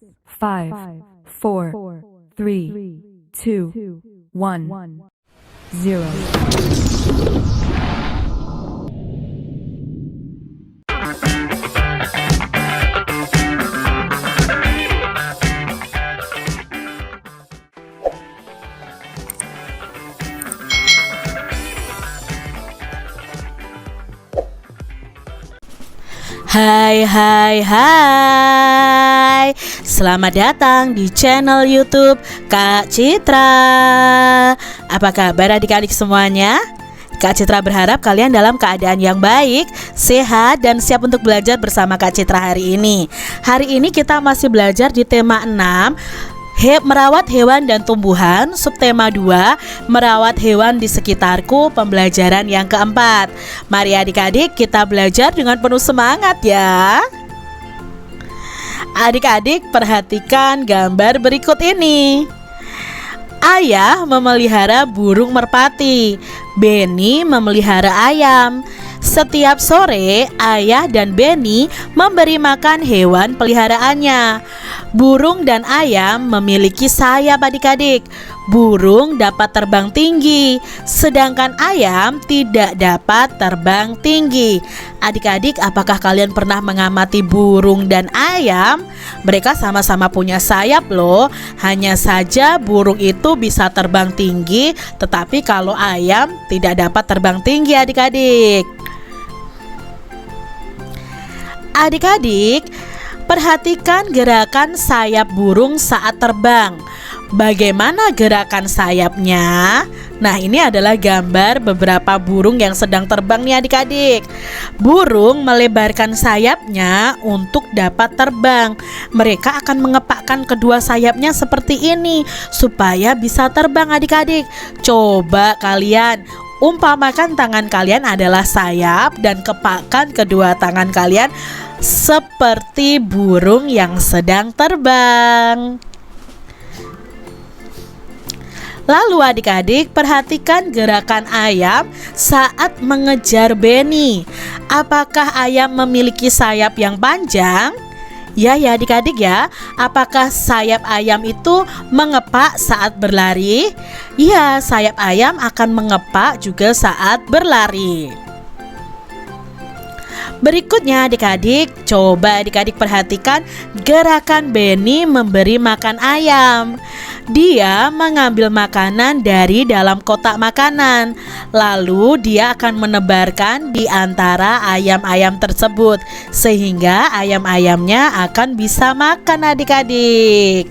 5, 4, 3, 2, 1, 0. Hai, selamat datang di channel YouTube Kak Citra. Apa kabar adik-adik semuanya? Kak Citra berharap kalian dalam keadaan yang baik, sehat, dan siap untuk belajar bersama Kak Citra hari ini. Hari ini kita masih belajar di tema 6, merawat hewan dan tumbuhan. Subtema 2, merawat hewan di sekitarku, pembelajaran yang keempat. Mari adik-adik kita belajar dengan penuh semangat ya. Adik-adik perhatikan gambar berikut ini. Ayah memelihara burung merpati, Benny memelihara ayam. Setiap sore, ayah dan Benny memberi makan hewan peliharaannya. Burung dan ayam memiliki sayap adik-adik. Burung dapat terbang tinggi, sedangkan ayam tidak dapat terbang tinggi. Adik-adik, apakah kalian pernah mengamati burung dan ayam? Mereka sama-sama punya sayap loh. Hanya saja burung itu bisa terbang tinggi, tetapi kalau ayam tidak dapat terbang tinggi adik-adik. Adik-adik, perhatikan gerakan sayap burung saat terbang. Bagaimana gerakan sayapnya? Nah, ini adalah gambar beberapa burung yang sedang terbang nih adik-adik. Burung melebarkan sayapnya untuk dapat terbang. Mereka akan mengepakkan kedua sayapnya seperti ini supaya bisa terbang adik-adik. Coba kalian umpamakan tangan kalian adalah sayap dan kepakkan kedua tangan kalian seperti burung yang sedang terbang. Lalu adik-adik perhatikan gerakan ayam saat mengejar Benny. Apakah ayam memiliki sayap yang panjang? Ya adik-adik ya. Apakah sayap ayam itu mengepak saat berlari? Ya, sayap ayam akan mengepak juga saat berlari. Berikutnya adik-adik, coba adik-adik perhatikan gerakan Benny memberi makan ayam. Dia mengambil makanan dari dalam kotak makanan, lalu dia akan menebarkan di antara ayam-ayam tersebut, sehingga ayam-ayamnya akan bisa makan adik-adik.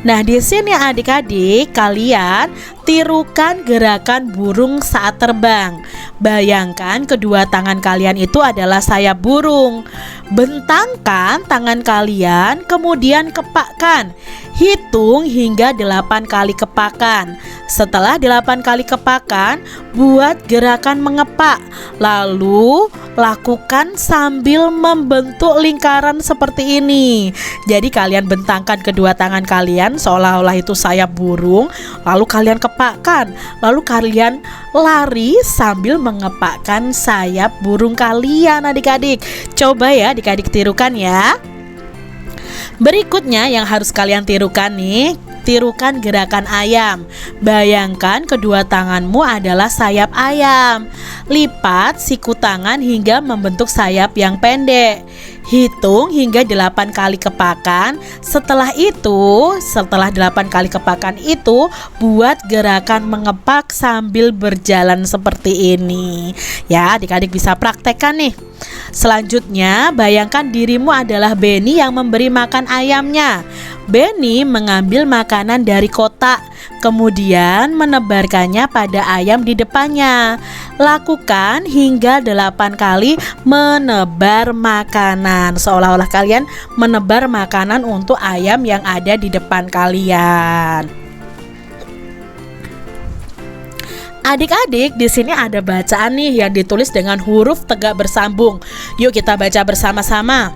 Nah, di sini adik-adik kalian tirukan gerakan burung saat terbang. Bayangkan kedua tangan kalian itu adalah sayap burung. Bentangkan tangan kalian, kemudian kepakkan. Hitung hingga 8 kali kepakan. Setelah 8 kali kepakan, buat gerakan mengepak. Lalu lakukan sambil membentuk lingkaran seperti ini. Jadi kalian bentangkan kedua tangan kalian seolah-olah itu sayap burung, lalu kalian kepakkan. Lalu kalian lari sambil mengepakkan sayap burung kalian adik-adik. Coba ya adik-adik tirukan ya. Berikutnya yang harus kalian tirukan nih, tirukan gerakan ayam. Bayangkan kedua tanganmu adalah sayap ayam. Lipat siku tangan hingga membentuk sayap yang pendek. Hitung hingga 8 kali kepakan. Setelah 8 kali kepakan itu, buat gerakan mengepak sambil berjalan seperti ini. Ya, adik-adik bisa praktekkan nih. Selanjutnya, bayangkan dirimu adalah Benny yang memberi makan ayamnya. Benny mengambil makanan dari kotak, kemudian menebarkannya pada ayam di depannya. Lakukan hingga 8 kali menebar makanan, seolah-olah kalian menebar makanan untuk ayam yang ada di depan kalian. Adik-adik, di sini ada bacaan nih yang ditulis dengan huruf tegak bersambung. Yuk kita baca bersama-sama.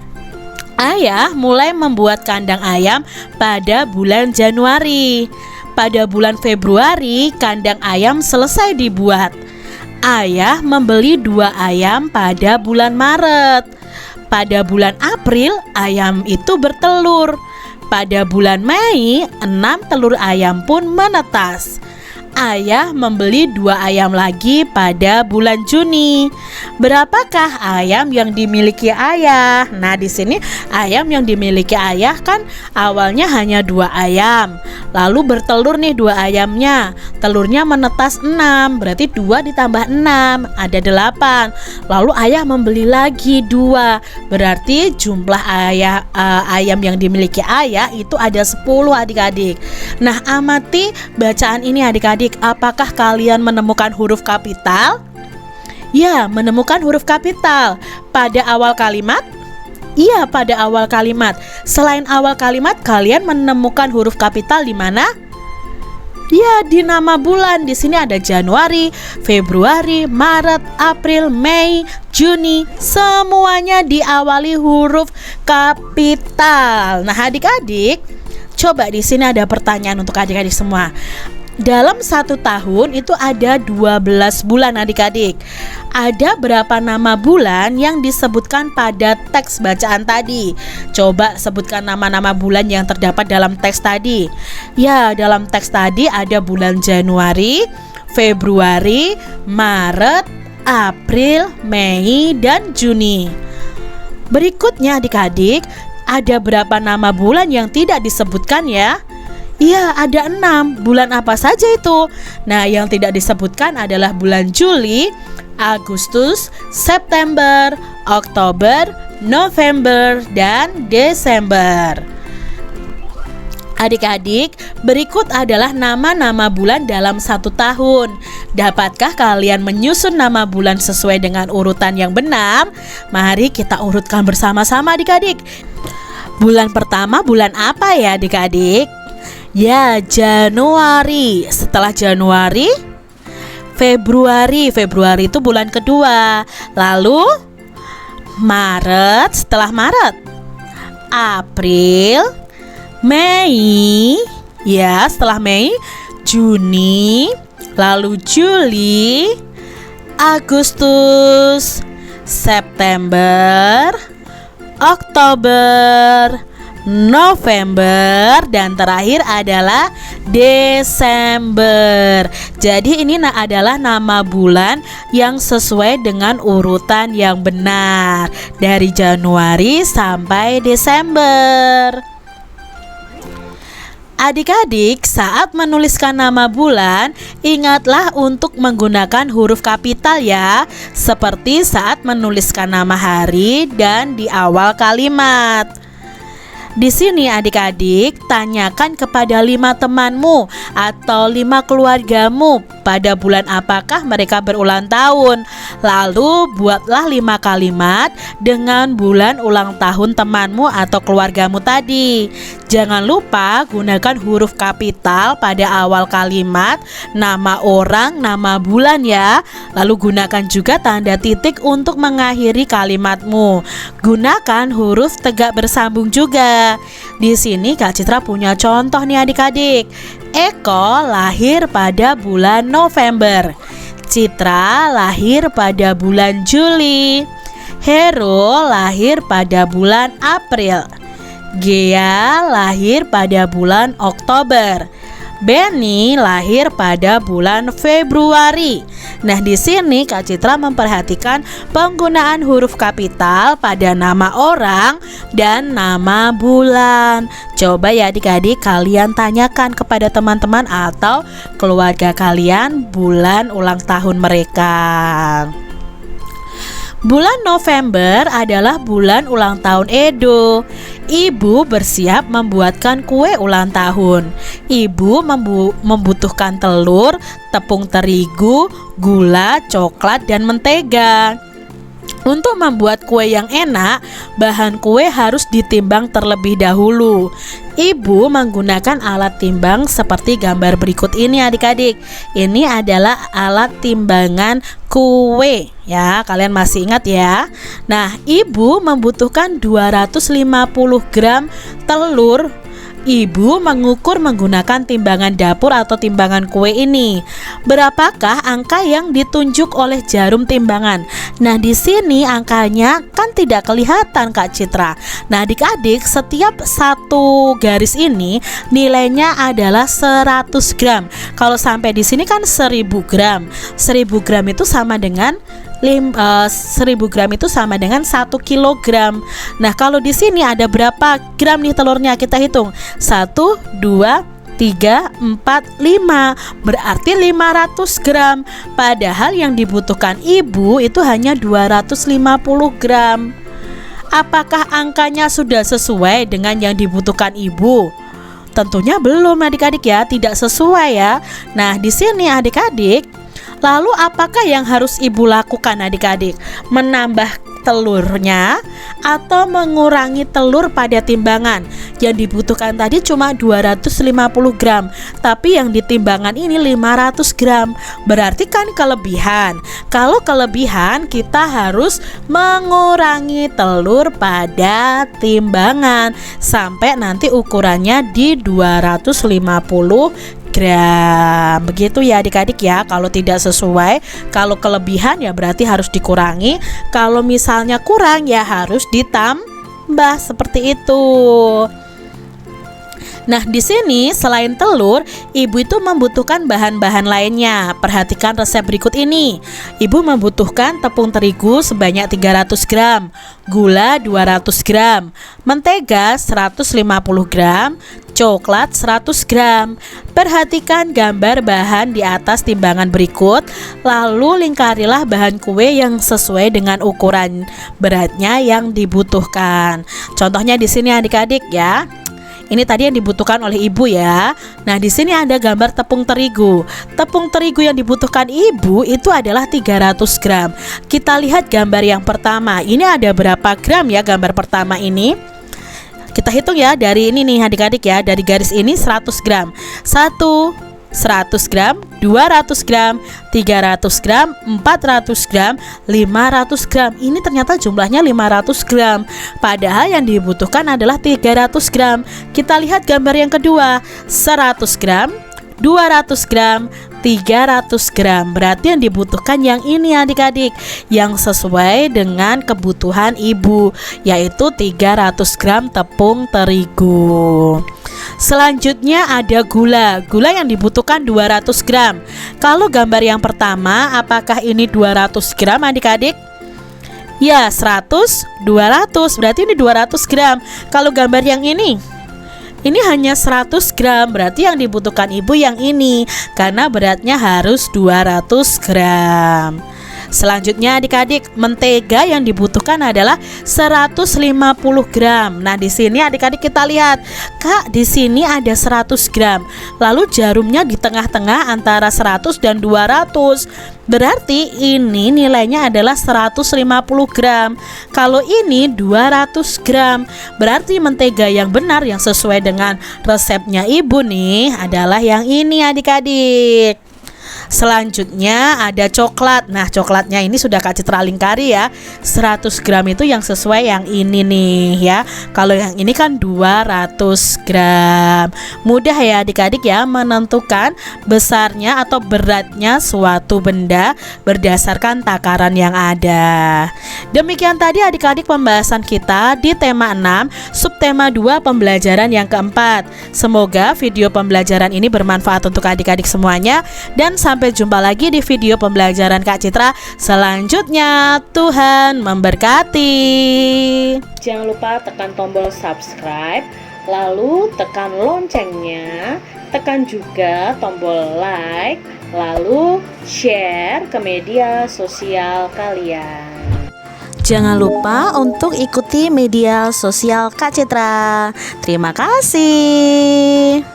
Ayah mulai membuat kandang ayam pada bulan Januari. Pada bulan Februari, kandang ayam selesai dibuat. Ayah membeli 2 ayam pada bulan Maret. Pada bulan April, ayam itu bertelur. Pada bulan Mei, 6 telur ayam pun menetas. Ayah membeli 2 ayam lagi pada bulan Juni. Berapakah ayam yang dimiliki ayah? Nah, di sini ayam yang dimiliki ayah kan awalnya hanya 2 ayam. Lalu bertelur nih 2 ayamnya. Telurnya menetas 6, berarti 2 ditambah 6 ada 8. Lalu ayah membeli lagi 2. Berarti jumlah ayam yang dimiliki ayah itu ada 10 adik-adik. Nah, amati bacaan ini adik-adik. Apakah kalian menemukan huruf kapital? Ya, menemukan huruf kapital pada awal kalimat. Iya, pada awal kalimat. Selain awal kalimat, kalian menemukan huruf kapital di mana? Ya, di nama bulan. Di sini ada Januari, Februari, Maret, April, Mei, Juni. Semuanya diawali huruf kapital. Nah, adik-adik, coba di sini ada pertanyaan untuk adik-adik semua. Dalam 1 tahun itu ada 12 bulan adik-adik. Ada berapa nama bulan yang disebutkan pada teks bacaan tadi? Coba sebutkan nama-nama bulan yang terdapat dalam teks tadi. Ya, dalam teks tadi ada bulan Januari, Februari, Maret, April, Mei, dan Juni. Berikutnya adik-adik, ada berapa nama bulan yang tidak disebutkan ya? Iya, ada 6. Bulan apa saja itu? Nah, yang tidak disebutkan adalah bulan Juli, Agustus, September, Oktober, November, dan Desember. Adik-adik, berikut adalah nama-nama bulan dalam 1 tahun. Dapatkah kalian menyusun nama bulan sesuai dengan urutan yang benar? Mari kita urutkan bersama-sama adik-adik. Bulan pertama bulan apa ya adik-adik? Ya, Januari. Setelah Januari, Februari. Februari itu bulan kedua. Lalu Maret. Setelah Maret, April, Mei. Ya, setelah Mei, Juni. Lalu Juli, Agustus, September, Oktober, November, dan terakhir adalah Desember. Jadi ini adalah nama bulan yang sesuai dengan urutan yang benar dari Januari sampai Desember. Adik-adik, saat menuliskan nama bulan, ingatlah untuk menggunakan huruf kapital ya, seperti saat menuliskan nama hari dan di awal kalimat. Di sini adik-adik, tanyakan kepada 5 temanmu atau 5 keluargamu pada bulan apakah mereka berulang tahun. Lalu buatlah 5 kalimat dengan bulan ulang tahun temanmu atau keluargamu tadi. Jangan lupa gunakan huruf kapital pada awal kalimat, nama orang, nama bulan ya. Lalu gunakan juga tanda titik untuk mengakhiri kalimatmu. Gunakan huruf tegak bersambung juga. Di sini Kak Citra punya contoh nih adik-adik. Eko lahir pada bulan November. Citra lahir pada bulan Juli. Hero lahir pada bulan April. Gea lahir pada bulan Oktober. Benny lahir pada bulan Februari. Nah, di sini Kak Citra memperhatikan penggunaan huruf kapital pada nama orang dan nama bulan. Coba ya adik-adik kalian tanyakan kepada teman-teman atau keluarga kalian bulan ulang tahun mereka. Bulan November adalah bulan ulang tahun Edo. Ibu bersiap membuatkan kue ulang tahun. Ibu membutuhkan telur, tepung terigu, gula, coklat, dan mentega. Untuk membuat kue yang enak, bahan kue harus ditimbang terlebih dahulu. Ibu menggunakan alat timbang seperti gambar berikut ini adik-adik. Ini adalah alat timbangan kue ya, kalian masih ingat ya. Nah, ibu membutuhkan 250 gram telur Ibu mengukur menggunakan timbangan dapur atau timbangan kue ini. Berapakah angka yang ditunjuk oleh jarum timbangan? Nah, di sini angkanya kan tidak kelihatan Kak Citra. Nah, adik-adik, setiap satu garis ini nilainya adalah 100 gram. Kalau sampai di sini kan 1000 gram. 1000 gram itu sama dengan 1000 gram itu sama dengan 1 kilogram. Nah, kalau di sini ada berapa gram nih telurnya? Kita hitung 1, 2, 3, 4, 5. Berarti 500 gram. Padahal yang dibutuhkan ibu itu hanya 250 gram. Apakah angkanya sudah sesuai dengan yang dibutuhkan ibu? Tentunya belum adik-adik ya, tidak sesuai ya. Nah, di sini adik-adik, lalu apakah yang harus ibu lakukan adik-adik? Menambah telurnya atau mengurangi telur pada timbangan? Yang dibutuhkan tadi cuma 250 gram, tapi yang ditimbangan ini 500 gram. Berarti kan kelebihan. Kalau kelebihan, kita harus mengurangi telur pada timbangan sampai nanti ukurannya di 250 gram. Begitu ya adik-adik ya. Kalau tidak sesuai, kalau kelebihan ya berarti harus dikurangi. Kalau misalnya kurang ya harus ditambah, seperti itu. Nah, di sini selain telur, ibu itu membutuhkan bahan-bahan lainnya. Perhatikan resep berikut ini. Ibu membutuhkan tepung terigu sebanyak 300 gram, gula 200 gram, mentega 150 gram, coklat 100 gram. Perhatikan gambar bahan di atas timbangan berikut, lalu lingkarilah bahan kue yang sesuai dengan ukuran beratnya yang dibutuhkan. Contohnya di sini adik-adik ya. Ini tadi yang dibutuhkan oleh ibu ya. Nah, di sini ada gambar tepung terigu. Tepung terigu yang dibutuhkan ibu itu adalah 300 gram. Kita lihat gambar yang pertama. Ini ada berapa gram ya gambar pertama ini? Kita hitung ya dari ini nih adik-adik ya. Dari garis ini 100 gram. 100 gram, 200 gram, 300 gram, 400 gram, 500 gram. Ini ternyata jumlahnya 500 gram. Padahal yang dibutuhkan adalah 300 gram. Kita lihat gambar yang kedua, 100 gram, 200 gram, 300 gram. Berarti yang dibutuhkan yang ini adik-adik, yang sesuai dengan kebutuhan ibu, yaitu 300 gram tepung terigu. Selanjutnya ada gula. Gula yang dibutuhkan 200 gram. Kalau gambar yang pertama, apakah ini 200 gram adik-adik? Ya, 100, 200. Berarti ini 200 gram. Kalau gambar yang ini hanya 100 gram. Berarti yang dibutuhkan ibu yang ini, karena beratnya harus 200 gram. Selanjutnya adik-adik, mentega yang dibutuhkan adalah 150 gram. Nah, di sini adik-adik kita lihat, Kak, di sini ada 100 gram. Lalu jarumnya di tengah-tengah antara 100 dan 200. Berarti ini nilainya adalah 150 gram. Kalau ini 200 gram. Berarti mentega yang benar yang sesuai dengan resepnya ibu nih adalah yang ini adik-adik. Selanjutnya ada coklat. Nah, coklatnya ini sudah Kak Citra lingkari ya. 100 gram itu yang sesuai yang ini nih ya. Kalau yang ini kan 200 gram. Mudah ya adik-adik ya menentukan besarnya atau beratnya suatu benda berdasarkan takaran yang ada. Demikian tadi adik-adik pembahasan kita di tema 6, subtema 2 pembelajaran yang keempat. Semoga video pembelajaran ini bermanfaat untuk adik-adik semuanya, dan sampai jumpa lagi di video pembelajaran Kak Citra selanjutnya. Tuhan memberkati. Jangan lupa tekan tombol subscribe, lalu tekan loncengnya, tekan juga tombol like, lalu share ke media sosial kalian. Jangan lupa untuk ikuti media sosial Kak Citra. Terima kasih.